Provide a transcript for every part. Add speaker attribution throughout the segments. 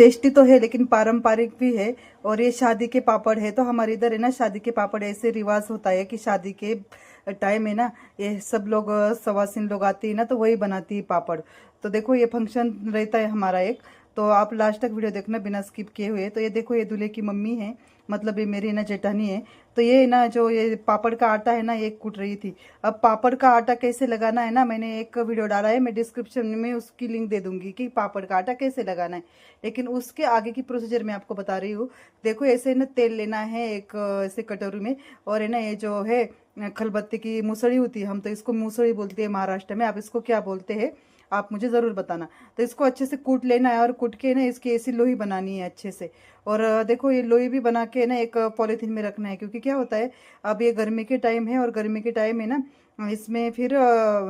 Speaker 1: Tasty तो है लेकिन पारंपरिक भी है। और ये शादी के पापड़ है। तो हमारे इधर है ना शादी के पापड़ ऐसे रिवाज होता है कि शादी के टाइम है ना, ये सब लोग सवासिन लोग आते हैं ना, तो वही बनाती है पापड़। तो देखो ये फंक्शन रहता है हमारा एक, तो आप लास्ट तक वीडियो देखना बिना स्किप किए हुए। तो ये देखो ये दूल्हे की मम्मी है, मतलब ये मेरी ना जेठानी है। तो ये ना जो ये पापड़ का आटा है ना, ये कूट रही थी। अब पापड़ का आटा कैसे लगाना है ना, मैंने एक वीडियो डाला है, मैं डिस्क्रिप्शन में उसकी लिंक दे दूंगी कि पापड़ का आटा कैसे लगाना है। लेकिन उसके आगे की प्रोसीजर मैं आपको बता रही हूँ। देखो ऐसे ना तेल लेना है एक ऐसे कटोरी में, और है ना ये जो है खलबत्ते की मूसड़ी होती है, हम तो इसको मूसड़ी बोलते हैं महाराष्ट्र में, आप इसको क्या बोलते हैं आप मुझे ज़रूर बताना। तो इसको अच्छे से कूट लेना है, और कूट के ना इसकी ऐसी लोई बनानी है अच्छे से। और देखो ये लोई भी बना के ना एक पॉलीथीन में रखना है, क्योंकि क्या होता है अब ये गर्मी के टाइम है, और गर्मी के टाइम है ना इसमें फिर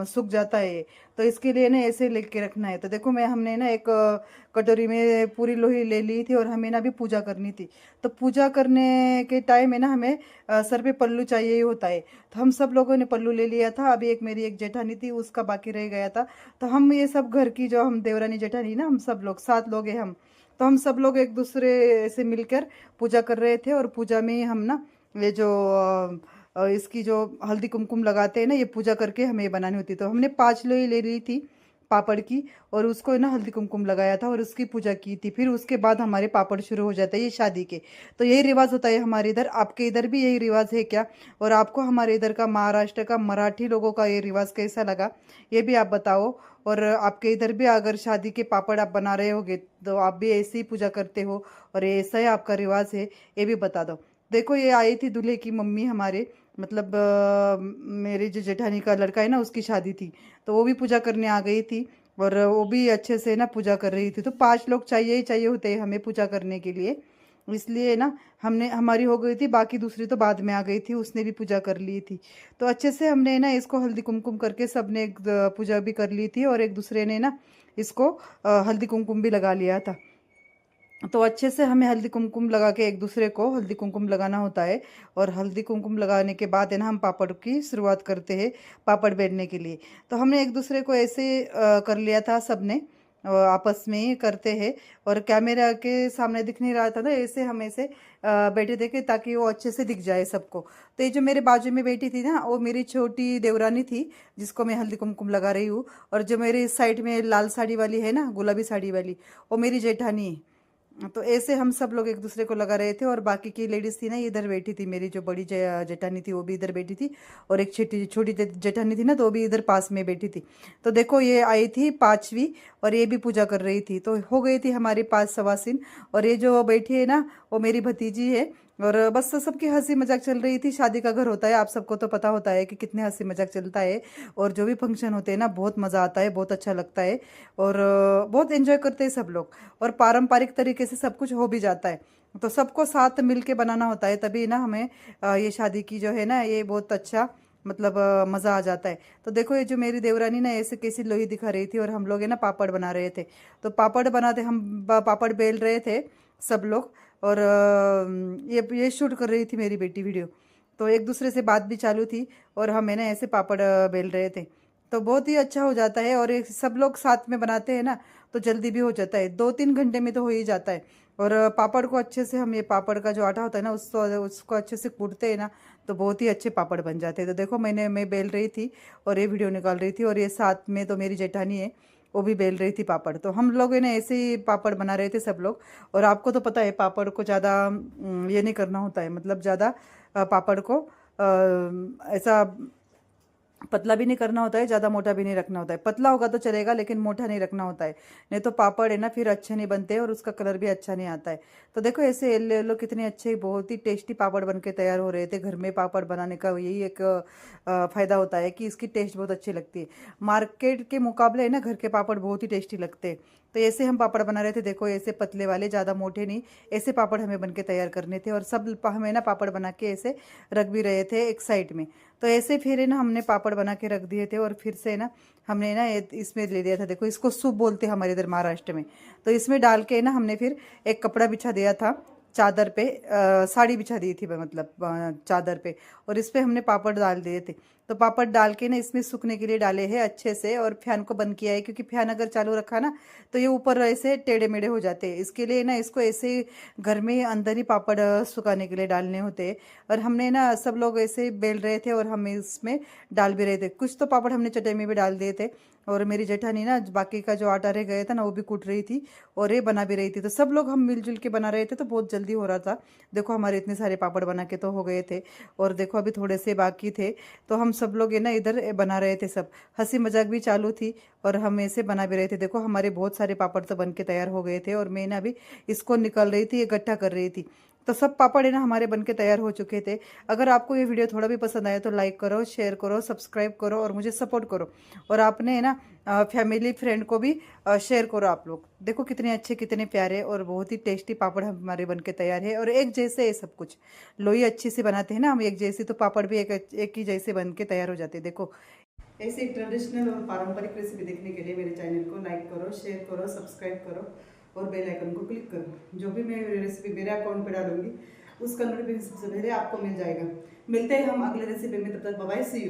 Speaker 1: सूख जाता है ये। तो इसके लिए ना ऐसे लेके रखना है। तो देखो मैं हमने ना एक कटोरी में पूरी लोई ले ली थी, और हमें ना अभी पूजा करनी थी। तो पूजा करने के टाइम है ना हमें सर पे पल्लू चाहिए ही होता है। तो हम सब लोगों ने पल्लू ले लिया था। अभी एक मेरी एक जेठानी थी, उसका बाकी रह गया था। तो हम ये सब घर की जो हम देवरानी जेठानी ना, हम सब लोग 7 लोग हैं हम। तो हम सब लोग एक दूसरे से मिलकर पूजा कर रहे थे। और पूजा में हम ना ये जो इसकी जो हल्दी कुमकुम लगाते हैं ना, ये पूजा करके हमें ये बनानी होती। तो हमने 5 लोई ले ली थी पापड़ की, और उसको ना हल्दी कुमकुम लगाया था, और उसकी पूजा की थी। फिर उसके बाद हमारे पापड़ शुरू हो जाते हैं ये शादी के। तो यही रिवाज होता है हमारे इधर। आपके इधर भी यही रिवाज है क्या? और आपको हमारे इधर का महाराष्ट्र का मराठी लोगों का ये रिवाज कैसा लगा, ये भी आप बताओ। और आपके इधर भी अगर शादी के पापड़ आप बना रहे होगे तो आप भी ऐसे ही पूजा करते हो, और ये ऐसा ही आपका रिवाज है, ये भी बता दो। देखो ये आई थी दूल्हे की मम्मी हमारे, मतलब मेरी जो जेठानी का लड़का है ना, उसकी शादी थी। तो वो भी पूजा करने आ गई थी, और वो भी अच्छे से ना पूजा कर रही थी। तो 5 लोग चाहिए ही चाहिए होते हैं हमें पूजा करने के लिए, इसलिए ना हमने हमारी हो गई थी, बाकी दूसरी तो बाद में आ गई थी, उसने भी पूजा कर ली थी। तो अच्छे से हमने ना इसको हल्दी कुमकुम करके सबने पूजा भी कर ली थी, और एक दूसरे ने ना इसको हल्दी कुमकुम भी लगा लिया था। तो अच्छे से हमें हल्दी कुमकुम लगा के एक दूसरे को हल्दी कुमकुम लगाना होता है। और हल्दी कुमकुम लगाने के बाद है ना हम पापड़ की शुरुआत करते हैं पापड़ बेलने के लिए। तो हमने एक दूसरे को ऐसे कर लिया था सबने, आपस में ही करते हैं। और कैमरा के सामने दिख नहीं रहा था ना, ऐसे हम ऐसे बैठे थे कि ताकि वो अच्छे से दिख जाए सबको। तो ये जो मेरे बाजू में बैठी थी ना, वो मेरी छोटी देवरानी थी, जिसको मैं हल्दी कुमकुम लगा रही हूँ। और जो मेरे इस साइड में लाल साड़ी वाली है ना, गुलाबी साड़ी वाली, वो मेरी जेठानी है। तो ऐसे हम सब लोग एक दूसरे को लगा रहे थे। और बाकी की लेडीज थी ना इधर बैठी थी, मेरी जो बड़ी जेठानी थी वो भी इधर बैठी थी, और एक छोटी छोटी जेठानी थी ना, तो वो भी इधर पास में बैठी थी। तो देखो ये आई थी 5वीं, और ये भी पूजा कर रही थी। तो हो गई थी हमारी 5 सवासिन। और ये जो बैठी है ना, वो मेरी भतीजी है। और बस सबकी हंसी मजाक चल रही थी। शादी का घर होता है, आप सबको तो पता होता है कि कितने हंसी मजाक चलता है। और जो भी फंक्शन होते हैं ना, बहुत मज़ा आता है, बहुत अच्छा लगता है। और बहुत एंजॉय करते हैं सब लोग। और पारंपरिक तरीके से सब कुछ हो भी जाता है। तो सबको साथ मिल के बनाना होता है, तभी ना हमें ये शादी की जो है ना, ये बहुत अच्छा मतलब मज़ा आ जाता है। तो देखो ये जो मेरी देवरानी ना ऐसे कैसी लोही दिखा रही थी, और हम लोग है ना पापड़ बना रहे थे। तो पापड़ बनाते हम पापड़ बेल रहे थे सब लोग। और ये शूट कर रही थी मेरी बेटी वीडियो। तो एक दूसरे से बात भी चालू थी, और हम है ना ऐसे पापड़ बेल रहे थे। तो बहुत ही अच्छा हो जाता है। और सब लोग साथ में बनाते हैं ना, तो जल्दी भी हो जाता है, 2-3 घंटे में तो हो ही जाता है। और पापड़ को अच्छे से हम, ये पापड़ का जो आटा होता है ना, उसको अच्छे से कूटते हैं ना, तो बहुत ही अच्छे पापड़ बन जाते हैं। तो देखो मैं बेल रही थी, और ये वीडियो निकाल रही थी, और ये साथ में तो मेरी जेठानी है, वो भी बेल रही थी पापड़। तो हम लोग है ना ऐसे ही पापड़ बना रहे थे सब लोग। और आपको तो पता है पापड़ को ज़्यादा ये नहीं करना होता है, मतलब ज़्यादा पापड़ को ऐसा पतला भी नहीं करना होता है, ज़्यादा मोटा भी नहीं रखना होता है। पतला होगा तो चलेगा, लेकिन मोटा नहीं रखना होता है, नहीं तो पापड़ है ना फिर अच्छे नहीं बनते, और उसका कलर भी अच्छा नहीं आता है। तो देखो ऐसे येलो येलो कितने अच्छे, बहुत ही टेस्टी पापड़ बन के तैयार हो रहे थे। घर में पापड़ बनाने का यही एक फ़ायदा होता है कि इसकी टेस्ट बहुत अच्छी लगती है। मार्केट के मुकाबले है ना घर के पापड़ बहुत ही टेस्टी लगते हैं। तो ऐसे हम पापड़ बना रहे थे, देखो ऐसे पतले वाले, ज़्यादा मोटे नहीं, ऐसे पापड़ हमें बन के तैयार करने थे। और सब हमें ना पापड़ बना के ऐसे रख भी रहे थे एक साइड में। तो ऐसे फिर है ना हमने पापड़ बना के रख दिए थे, और फिर से ना हमने ना इसमें ले लिया था, देखो इसको सूप बोलते हैं हमारे इधर महाराष्ट्र में। तो इसमें डाल के ना हमने फिर एक कपड़ा बिछा दिया था चादर पे, साड़ी बिछा दी थी मतलब चादर पे, और इस पे हमने पापड़ डाल दिए थे। तो पापड़ डाल के ना इसमें सूखने के लिए डाले हैं अच्छे से, और फैन को बंद किया है क्योंकि फैन अगर चालू रखा ना तो ये ऊपर ऐसे टेढ़े मेढ़े हो जाते हैं। इसके लिए ना इसको ऐसे घर में अंदर ही पापड़ सुखाने के लिए डालने होते हैं। और हमने ना सब लोग ऐसे बेल रहे थे और हम इसमें डाल भी रहे थे। कुछ तो पापड़ हमने चटाई में भी डाल दिए थे, और मेरी जेठानी ना बाकी का जो आटा रह गया था ना वो भी कूट रही थी और ये बना भी रही थी। तो सब लोग हम मिलजुल के बना रहे थे, तो बहुत जल्दी हो रहा था। देखो हमारे इतने सारे पापड़ बना के तो हो गए थे, और देखो अभी थोड़े से बाकी थे। तो हम सब लोग ये ना इधर बना रहे थे, सब हंसी मजाक भी चालू थी और हम ऐसे बना भी रहे थे। देखो हमारे बहुत सारे पापड़ तो बन के तैयार हो गए थे, और मैं ना अभी इसको निकल रही थी, इकट्ठा कर रही थी। तो सब पापड़ है ना हमारे बन के तैयार हो चुके थे। अगर आपको ये वीडियो थोड़ा भी पसंद आया तो लाइक करो, शेयर करो, सब्सक्राइब करो और मुझे सपोर्ट करो। और आपने है ना फैमिली फ्रेंड को भी शेयर करो आप लोग। देखो कितने अच्छे कितने प्यारे और बहुत ही टेस्टी पापड़ हमारे बन के तैयार है, और एक जैसे है सब कुछ। लोई अच्छी से बनाते हैं ना हम एक जैसे, तो पापड़ भी एक ही जैसे बन के तैयार हो जाते हैं। देखो ऐसे ट्रेडिशनल और पारंपरिक रेसिपी देखने के लिए मेरे चैनल को लाइक करो, शेयर करो, सब्सक्राइब करो और बेल आइकन को क्लिक करो। जो भी मैं रेसिपी मेरे अकाउंट पे डालूंगी उसका नोटिफिकेशन सबसे पहले आपको मिल जाएगा। मिलते हैं हम अगले रेसिपी में, तब तक बाय बाय, सी यू।